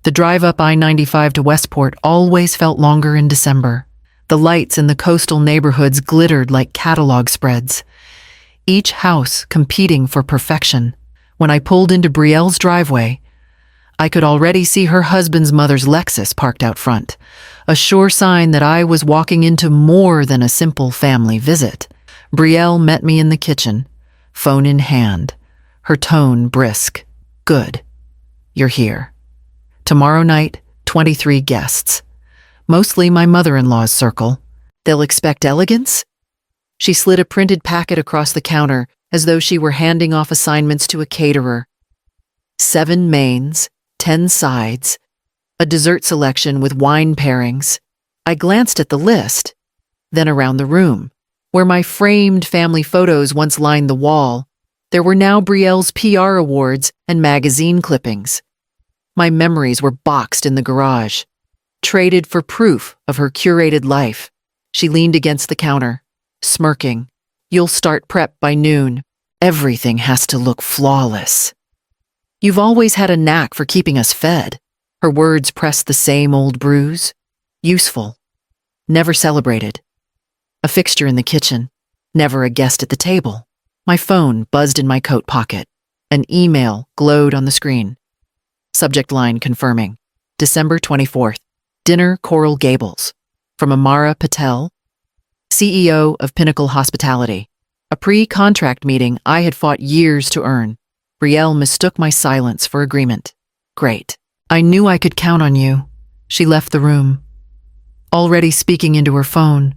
The drive up I-95 to Westport always felt longer in December. The lights in the coastal neighborhoods glittered like catalog spreads, each house competing for perfection. When I pulled into Brielle's driveway, I could already see her husband's mother's Lexus parked out front, a sure sign that I was walking into more than a simple family visit. Brielle met me in the kitchen, phone in hand, her tone brisk. Good. You're here. Tomorrow night, 23 guests. Mostly my mother-in-law's circle. They'll expect elegance? She slid a printed packet across the counter as though she were handing off assignments to a caterer. 7 mains, 10 sides, a dessert selection with wine pairings. I glanced at the list, then around the room. Where my framed family photos once lined the wall, there were now Brielle's PR awards and magazine clippings. My memories were boxed in the garage, traded for proof of her curated life. She leaned against the counter, smirking. You'll start prep by noon. Everything has to look flawless. You've always had a knack for keeping us fed. Her words pressed the same old bruise. Useful. Never celebrated. A fixture in the kitchen. Never a guest at the table. My phone buzzed in my coat pocket. An email glowed on the screen. Subject line confirming. December 24th. Dinner Coral Gables. From Amara Patel, CEO of Pinnacle Hospitality. A pre-contract meeting I had fought years to earn. Brielle mistook my silence for agreement. Great. I knew I could count on you. She left the room. Already speaking into her phone.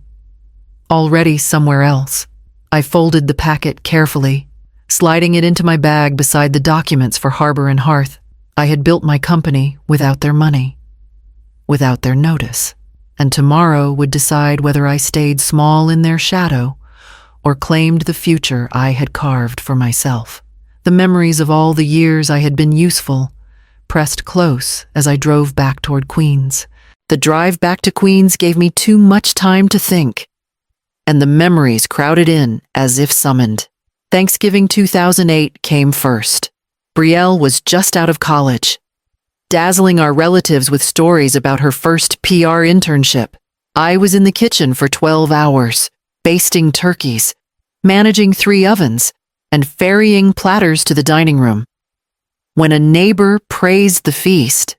Already somewhere else. I folded the packet carefully, sliding it into my bag beside the documents for Harbor and Hearth. I had built my company without their money, without their notice, and tomorrow would decide whether I stayed small in their shadow or claimed the future I had carved for myself. The memories of all the years I had been useful pressed close as I drove back toward Queens. The drive back to Queens gave me too much time to think, and the memories crowded in as if summoned. Thanksgiving 2008 came first. Brielle was just out of college, dazzling our relatives with stories about her first PR internship. I was in the kitchen for 12 hours, basting turkeys, managing 3 ovens, and ferrying platters to the dining room. When a neighbor praised the feast,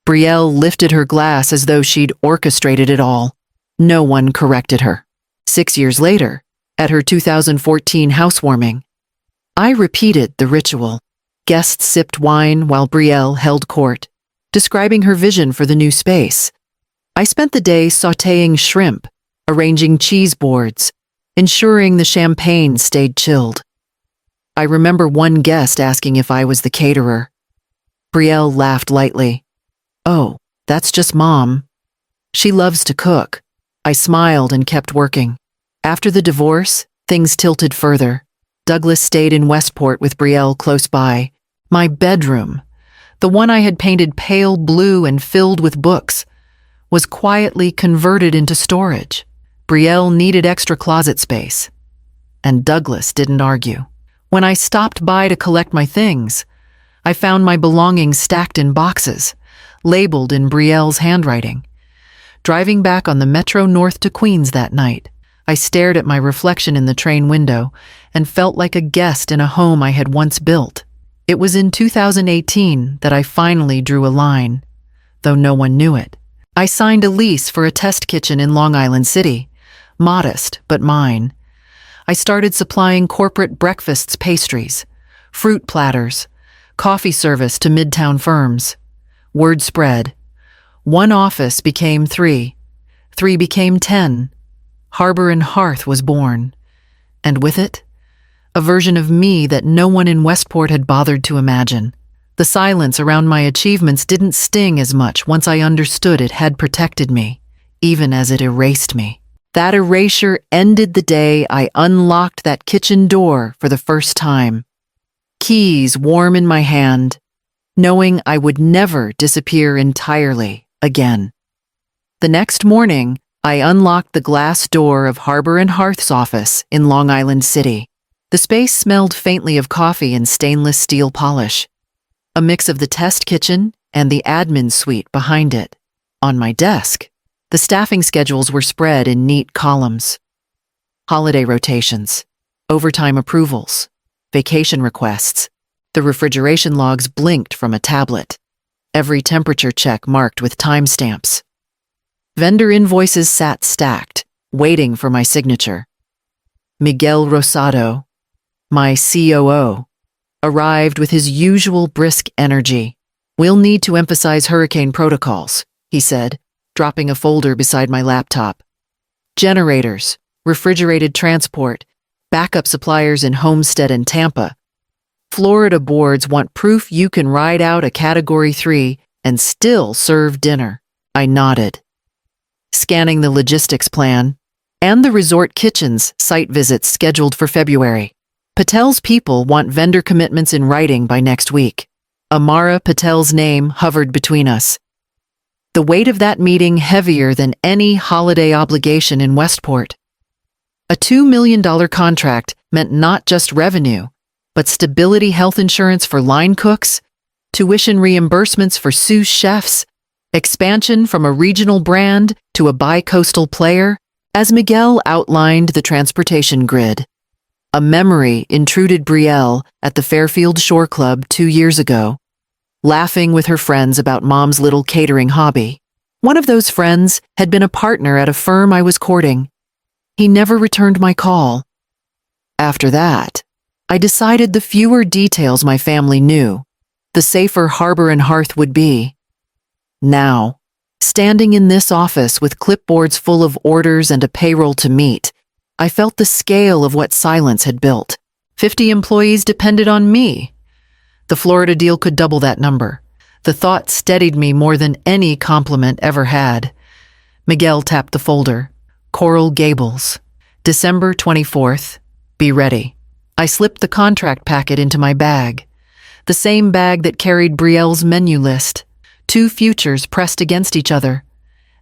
Brielle lifted her glass as though she'd orchestrated it all. No one corrected her. 6 years later, at her 2014 housewarming, I repeated the ritual. Guests sipped wine while Brielle held court, describing her vision for the new space. I spent the day sautéing shrimp, arranging cheese boards, ensuring the champagne stayed chilled. I remember one guest asking if I was the caterer. Brielle laughed lightly. Oh, that's just Mom. She loves to cook. I smiled and kept working. After the divorce, things tilted further. Douglas stayed in Westport with Brielle close by. My bedroom, the one I had painted pale blue and filled with books, was quietly converted into storage. Brielle needed extra closet space, and Douglas didn't argue. When I stopped by to collect my things, I found my belongings stacked in boxes, labeled in Brielle's handwriting. Driving back on the Metro North to Queens that night, I stared at my reflection in the train window and felt like a guest in a home I had once built. It was in 2018 that I finally drew a line, though no one knew it. I signed a lease for a test kitchen in Long Island City, modest but mine. I started supplying corporate breakfasts, pastries, fruit platters, coffee service to midtown firms. Word spread. 1 office became 3. 3 became 10. Harbor and Hearth was born. And with it, a version of me that no one in Westport had bothered to imagine. The silence around my achievements didn't sting as much once I understood it had protected me, even as it erased me. That erasure ended the day I unlocked that kitchen door for the first time. Keys warm in my hand, knowing I would never disappear entirely again. The next morning, I unlocked the glass door of Harbor and Hearth's office in Long Island City. The space smelled faintly of coffee and stainless steel polish, a mix of the test kitchen and the admin suite behind it. On my desk, the staffing schedules were spread in neat columns. Holiday rotations, overtime approvals, vacation requests. The refrigeration logs blinked from a tablet. Every temperature check marked with timestamps. Vendor invoices sat stacked, waiting for my signature. Miguel Rosado, my COO, arrived with his usual brisk energy. "We'll need to emphasize hurricane protocols," he said, dropping a folder beside my laptop. "Generators, refrigerated transport, backup suppliers in Homestead and Tampa. Florida boards want proof you can ride out a Category 3 and still serve dinner." I nodded. Scanning the logistics plan and the resort kitchen's site visits scheduled for February. Patel's people want vendor commitments in writing by next week. Amara Patel's name hovered between us. The weight of that meeting heavier than any holiday obligation in Westport. A $2 million contract meant not just revenue, but stability health insurance for line cooks, tuition reimbursements for sous chefs, expansion from a regional brand to a bi-coastal player, as Miguel outlined the transportation grid. A memory intruded Brielle at the Fairfield Shore Club 2 years ago, laughing with her friends about Mom's little catering hobby. One of those friends had been a partner at a firm I was courting. He never returned my call. After that, I decided the fewer details my family knew, the safer Harbor and Hearth would be. Now, standing in this office with clipboards full of orders and a payroll to meet, I felt the scale of what silence had built. 50 employees depended on me. The Florida deal could double that number. The thought steadied me more than any compliment ever had. Miguel tapped the folder. Coral Gables, December 24th. Be ready. I slipped the contract packet into my bag, the same bag that carried Brielle's menu list. 2 futures pressed against each other,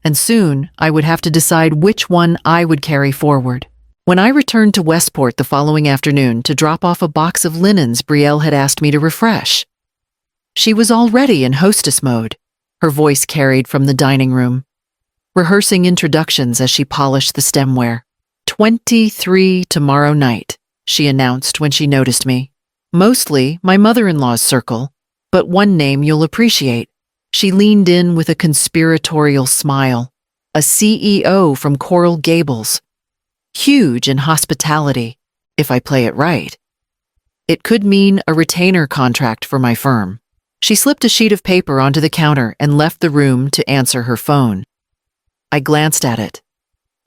and soon I would have to decide which one I would carry forward. When I returned to Westport the following afternoon to drop off a box of linens Brielle had asked me to refresh, she was already in hostess mode, her voice carried from the dining room, rehearsing introductions as she polished the stemware. 23 tomorrow night, she announced when she noticed me. Mostly my mother-in-law's circle, but one name you'll appreciate. She leaned in with a conspiratorial smile. A CEO from Coral Gables. Huge in hospitality, if I play it right. It could mean a retainer contract for my firm. She slipped a sheet of paper onto the counter and left the room to answer her phone. I glanced at it,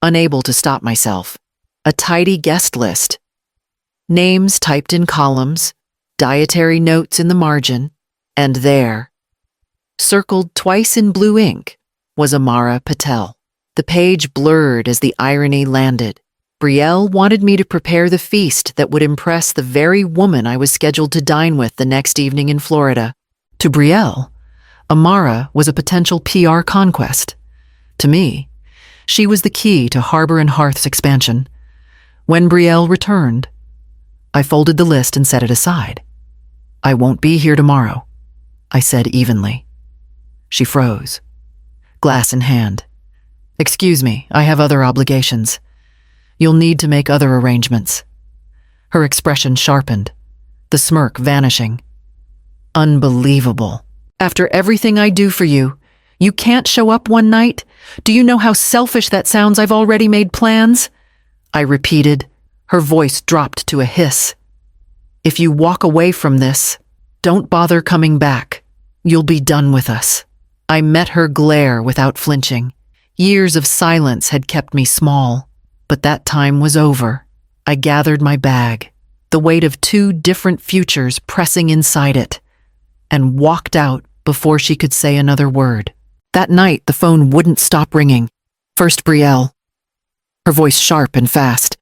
unable to stop myself. A tidy guest list. Names typed in columns, dietary notes in the margin, and there, circled twice in blue ink, was Amara Patel. The page blurred as the irony landed. Brielle wanted me to prepare the feast that would impress the very woman I was scheduled to dine with the next evening in Florida. To Brielle, Amara was a potential PR conquest. To me, she was the key to Harbor and Hearth's expansion. When Brielle returned, I folded the list and set it aside. "I won't be here tomorrow," I said evenly. She froze, glass in hand. "Excuse me, I have other obligations. You'll need to make other arrangements." Her expression sharpened, the smirk vanishing. "Unbelievable. After everything I do for you, you can't show up one night? Do you know how selfish that sounds? I've already made plans," I repeated. Her voice dropped to a hiss. "If you walk away from this, don't bother coming back. You'll be done with us." I met her glare without flinching. Years of silence had kept me small, but that time was over. I gathered my bag, the weight of 2 different futures pressing inside it, and walked out before she could say another word. That night, the phone wouldn't stop ringing. First Brielle, her voice sharp and fast,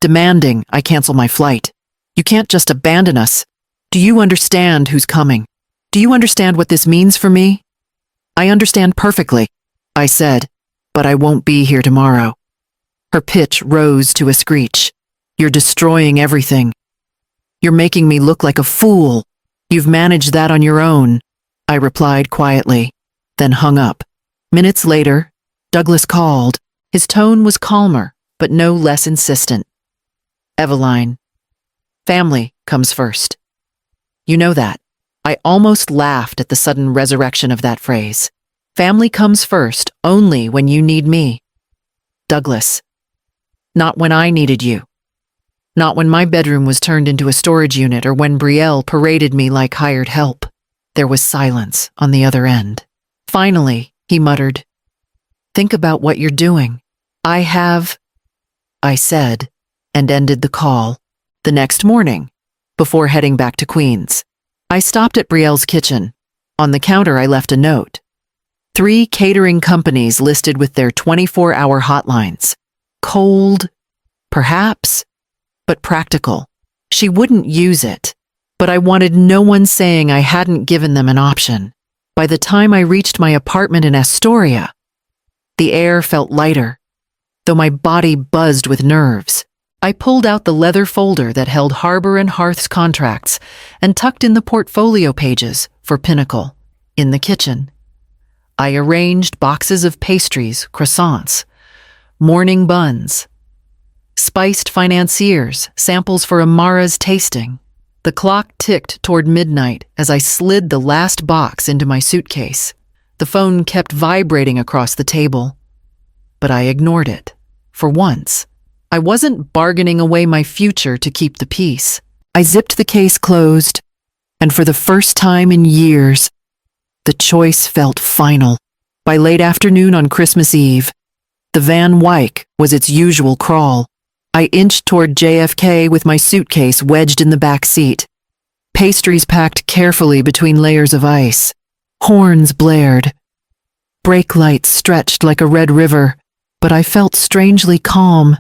demanding I cancel my flight. "You can't just abandon us. Do you understand who's coming? Do you understand what this means for me?" "I understand perfectly," I said, "but I won't be here tomorrow." Her pitch rose to a screech. "You're destroying everything. You're making me look like a fool. You've managed that on your own." I replied quietly, then hung up. Minutes later, Douglas called. His tone was calmer, but no less insistent. Eveline, family comes first. You know that. I almost laughed at the sudden resurrection of that phrase. Family comes first only when you need me. Douglas, not when I needed you. Not when my bedroom was turned into a storage unit or when Brielle paraded me like hired help. There was silence on the other end. Finally, he muttered, "Think about what you're doing." I said, and ended the call. The next morning, before heading back to Queens, I stopped at Brielle's kitchen. On the counter, I left a note. 3 catering companies listed with their 24-hour hotlines. Cold, perhaps, but practical. She wouldn't use it, but I wanted no one saying I hadn't given them an option. By the time I reached my apartment in Astoria, the air felt lighter, though my body buzzed with nerves. I pulled out the leather folder that held Harbor and Hearth's contracts and tucked in the portfolio pages for Pinnacle. In the kitchen, I arranged boxes of pastries, croissants, morning buns, spiced financiers, samples for Amara's tasting. The clock ticked toward midnight as I slid the last box into my suitcase. The phone kept vibrating across the table, but I ignored it. For once, I wasn't bargaining away my future to keep the peace. I zipped the case closed, and for the first time in years, the choice felt final. By late afternoon on Christmas Eve, the Van Wyck was its usual crawl. I inched toward JFK with my suitcase wedged in the back seat. Pastries packed carefully between layers of ice. Horns blared. Brake lights stretched like a red river, but I felt strangely calm.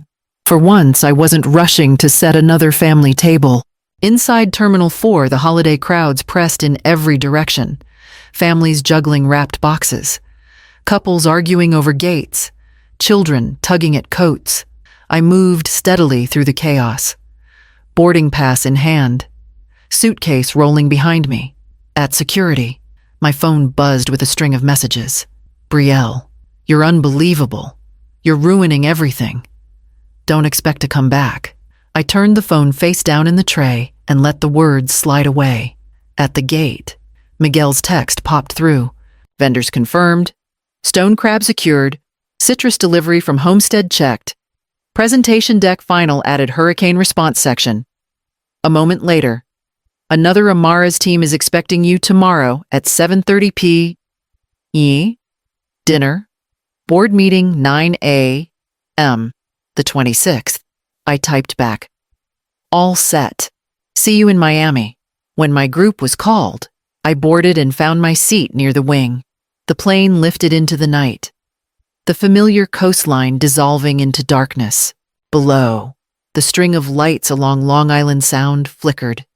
For once, I wasn't rushing to set another family table. Inside Terminal 4, the holiday crowds pressed in every direction. Families juggling wrapped boxes. Couples arguing over gates. Children tugging at coats. I moved steadily through the chaos. Boarding pass in hand. Suitcase rolling behind me. At security, my phone buzzed with a string of messages. Brielle, you're unbelievable. You're ruining everything. Don't expect to come back. I turned the phone face down in the tray and let the words slide away. At the gate, Miguel's text popped through. Vendors confirmed. Stone crab secured. Citrus delivery from Homestead checked. Presentation deck final added hurricane response section. A moment later, another Amara's team is expecting you tomorrow at 7:30 p.m. Dinner. Board meeting 9 a.m. The 26th. I typed back. All set. See you in Miami. When my group was called, I boarded and found my seat near the wing. The plane lifted into the night. The familiar coastline dissolving into darkness. Below, the string of lights along Long Island Sound flickered,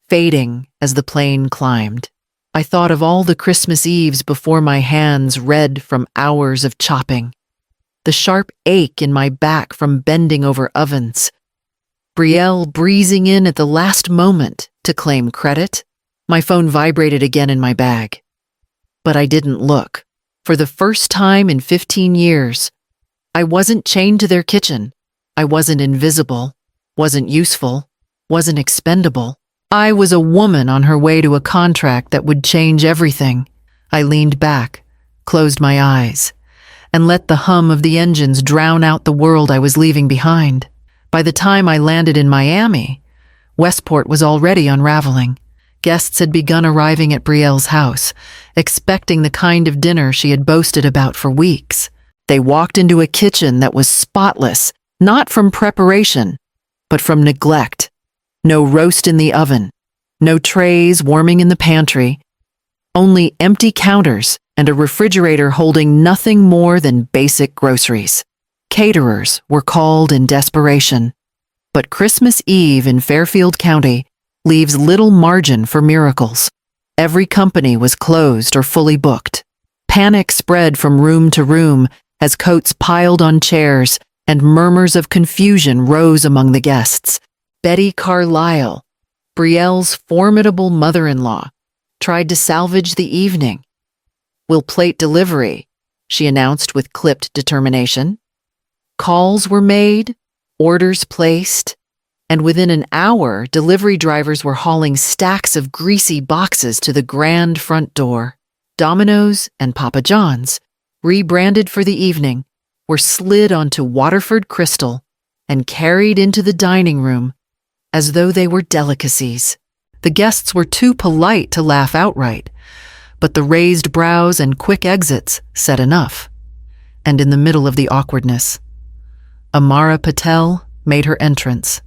fading as the plane climbed. I thought of all the Christmas Eves before my hands red from hours of chopping. The sharp ache in my back from bending over ovens. Brielle breezing in at the last moment to claim credit. My phone vibrated again in my bag. But I didn't look. For the first time in 15 years, I wasn't chained to their kitchen. I wasn't invisible, wasn't useful, wasn't expendable. I was a woman on her way to a contract that would change everything. I leaned back, closed my eyes, and let the hum of the engines drown out the world I was leaving behind. By the time I landed in Miami, Westport was already unraveling. Guests had begun arriving at Brielle's house, expecting the kind of dinner she had boasted about for weeks. They walked into a kitchen that was spotless, not from preparation, but from neglect. No roast in the oven, no trays warming in the pantry, only empty counters and a refrigerator holding nothing more than basic groceries. Caterers were called in desperation. But Christmas Eve in Fairfield County leaves little margin for miracles. Every company was closed or fully booked. Panic spread from room to room as coats piled on chairs and murmurs of confusion rose among the guests. Betty Carlisle, Brielle's formidable mother-in-law, tried to salvage the evening. "We'll plate delivery," she announced with clipped determination. Calls were made, orders placed, and within an hour, delivery drivers were hauling stacks of greasy boxes to the grand front door. Domino's and Papa John's, rebranded for the evening, were slid onto Waterford crystal and carried into the dining room as though they were delicacies. The guests were too polite to laugh outright, but the raised brows and quick exits said enough. And in the middle of the awkwardness, Amara Patel made her entrance,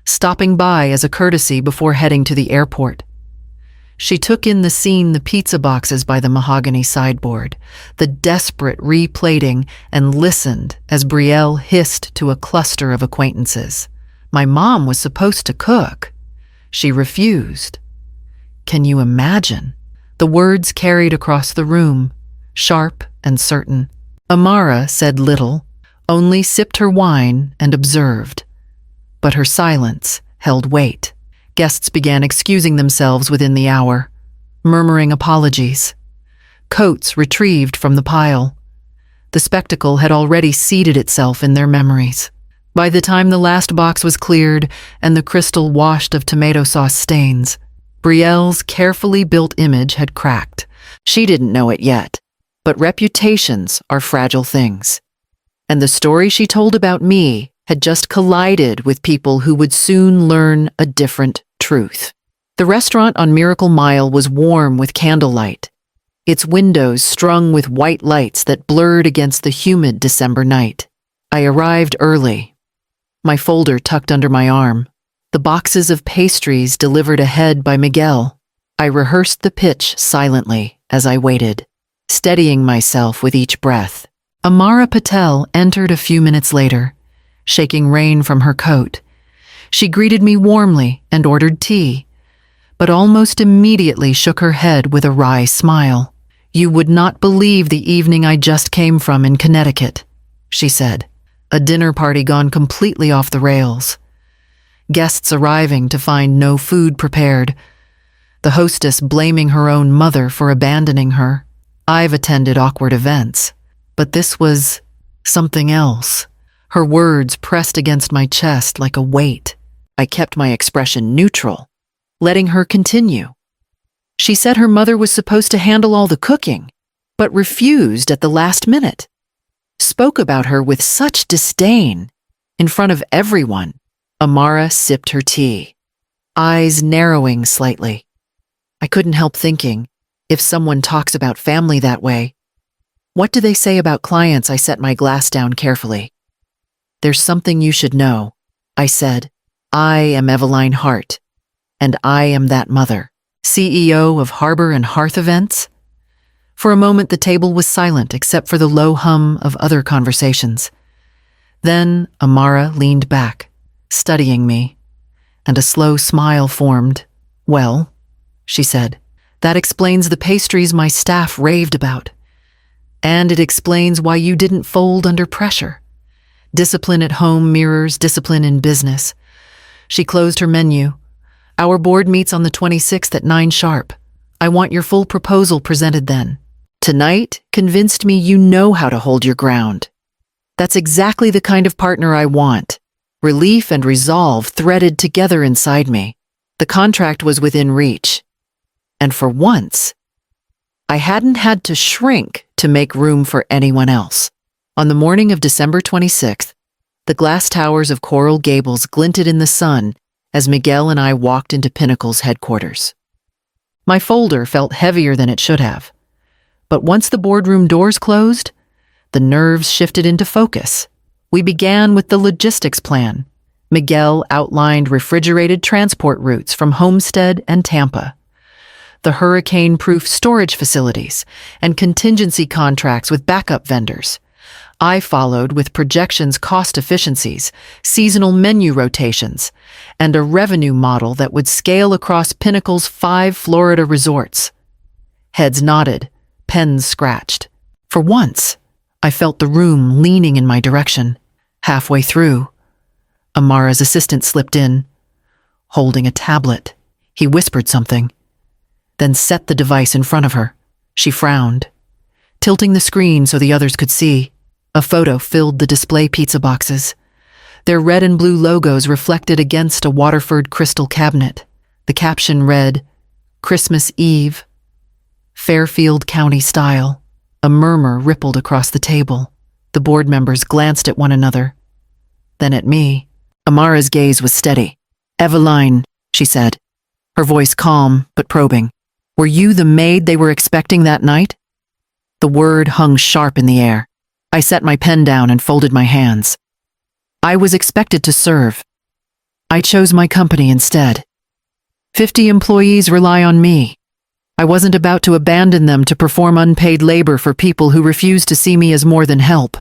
stopping by as a courtesy before heading to the airport. She took in the scene, the pizza boxes by the mahogany sideboard, the desperate replating, and listened as Brielle hissed to a cluster of acquaintances. My mom was supposed to cook. She refused. Can you imagine? The words carried across the room, sharp and certain. Amara said little, only sipped her wine and observed. But her silence held weight. Guests began excusing themselves within the hour, murmuring apologies. Coats retrieved from the pile. The spectacle had already seeded itself in their memories. By the time the last box was cleared and the crystal washed of tomato sauce stains, Brielle's carefully built image had cracked. She didn't know it yet, but reputations are fragile things. And the story she told about me had just collided with people who would soon learn a different truth. The restaurant on Miracle Mile was warm with candlelight, its windows strung with white lights that blurred against the humid December night. I arrived early, my folder tucked under my arm, the boxes of pastries delivered ahead by Miguel. I rehearsed the pitch silently as I waited, steadying myself with each breath. Amara Patel entered a few minutes later, shaking rain from her coat. She greeted me warmly and ordered tea, but almost immediately shook her head with a wry smile. "You would not believe the evening I just came from in Connecticut," she said. A dinner party gone completely off the rails. Guests arriving to find no food prepared. The hostess blaming her own mother for abandoning her. I've attended awkward events, but this was something else. Her words pressed against my chest like a weight. I kept my expression neutral, letting her continue. She said her mother was supposed to handle all the cooking, but refused at the last minute. Spoke about her with such disdain, in front of everyone. Amara sipped her tea, eyes narrowing slightly. I couldn't help thinking, if someone talks about family that way, what do they say about clients? I set my glass down carefully. "There's something you should know," I said. "I am Eveline Hart, and I am that mother, CEO of Harbor and Hearth Events." For a moment the table was silent except for the low hum of other conversations. Then Amara leaned back, studying me, and a slow smile formed. "Well," she said, "that explains the pastries my staff raved about. And it explains why you didn't fold under pressure. Discipline at home mirrors discipline in business." She closed her menu. "Our board meets on the 26th at 9 sharp. I want your full proposal presented then. Tonight convinced me you know how to hold your ground. That's exactly the kind of partner I want. Relief and resolve threaded together inside me. The contract was within reach. And for once, I hadn't had to shrink to make room for anyone else." On the morning of December 26th, the glass towers of Coral Gables glinted in the sun as Miguel and I walked into Pinnacle's headquarters. My folder felt heavier than it should have. But once the boardroom doors closed, the nerves shifted into focus. We began with the logistics plan. Miguel outlined refrigerated transport routes from Homestead and Tampa, the hurricane-proof storage facilities, and contingency contracts with backup vendors. I followed with projections, cost efficiencies, seasonal menu rotations, and a revenue model that would scale across Pinnacle's 5 Florida resorts. Heads nodded, pens scratched. For once, I felt the room leaning in my direction. Halfway through, Amara's assistant slipped in, holding a tablet. He whispered something. then set the device in front of her. She frowned, tilting the screen so the others could see. A photo filled the display pizza boxes, their red and blue logos reflected against a Waterford crystal cabinet. The caption read, "Christmas Eve, Fairfield County style." A murmur rippled across the table. The board members glanced at one another, then at me. Amara's gaze was steady. "Eveline," she said, her voice calm but probing. "Were you the maid they were expecting that night?" The word hung sharp in the air. I set my pen down and folded my hands. I was expected to serve. I chose my company instead. 50 employees rely on me. I wasn't about to abandon them to perform unpaid labor for people who refused to see me as more than help.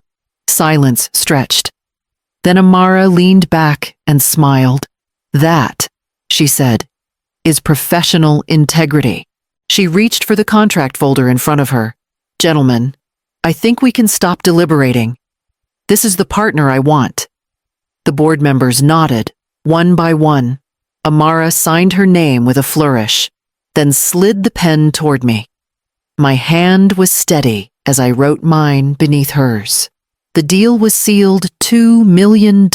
Silence stretched. Then Amara leaned back and smiled. "That," she said, "is professional integrity." She reached for the contract folder in front of her. "Gentlemen, I think we can stop deliberating. This is the partner I want." The board members nodded, one by one. Amara signed her name with a flourish, then slid the pen toward me. My hand was steady as I wrote mine beneath hers. The deal was sealed $2 million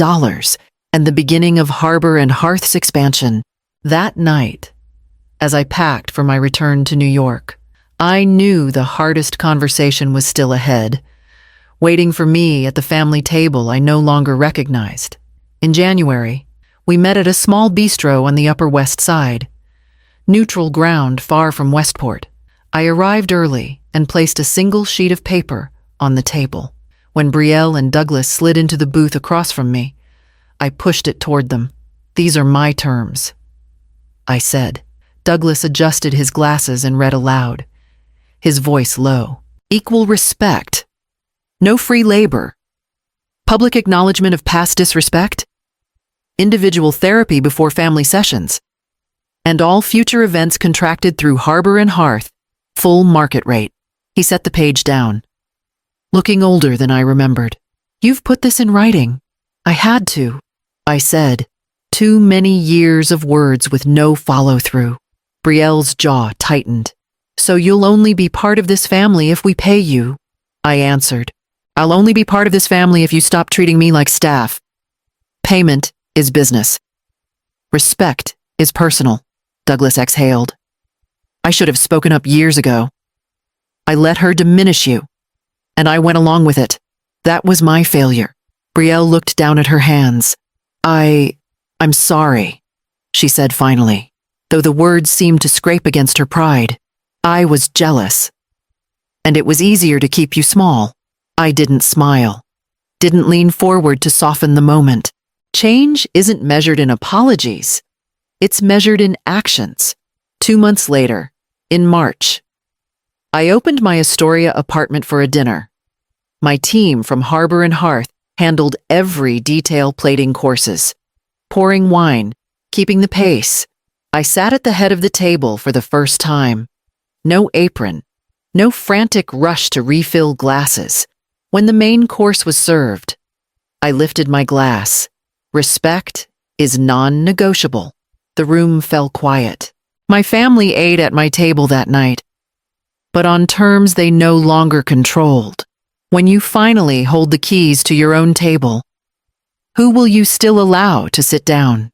and the beginning of Harbor and Hearth's expansion. That night, as I packed for my return to New York, I knew the hardest conversation was still ahead, waiting for me at the family table I no longer recognized. In January, we met at a small bistro on the Upper West Side, neutral ground far from Westport. I arrived early and placed a single sheet of paper on the table. When Brielle and Douglas slid into the booth across from me, I pushed it toward them. "These are my terms," I said. Douglas adjusted his glasses and read aloud, his voice low. "Equal respect. No free labor. Public acknowledgement of past disrespect. Individual therapy before family sessions. And all future events contracted through Harbor and Hearth. Full market rate." He set the page down, looking older than I remembered. "You've put this in writing." "I had to," I said. Too many years of words with no follow-through. Brielle's jaw tightened. "So you'll only be part of this family if we pay you," I answered. "I'll only be part of this family if you stop treating me like staff. Payment is business. Respect is personal." Douglas exhaled. "I should have spoken up years ago. I let her diminish you, and I went along with it. That was my failure." Brielle looked down at her hands. I'm sorry," she said finally, though the words seemed to scrape against her pride. "I was jealous. And it was easier to keep you small." I didn't smile, didn't lean forward to soften the moment. Change isn't measured in apologies. It's measured in actions. 2 months later, in March, I opened my Astoria apartment for a dinner. My team from Harbor and Hearth handled every detail plating courses, pouring wine, keeping the pace. I sat at the head of the table for the first time. No apron, no frantic rush to refill glasses. When the main course was served, I lifted my glass. Respect is non-negotiable. The room fell quiet. My family ate at my table that night, but on terms they no longer controlled. When you finally hold the keys to your own table, who will you still allow to sit down?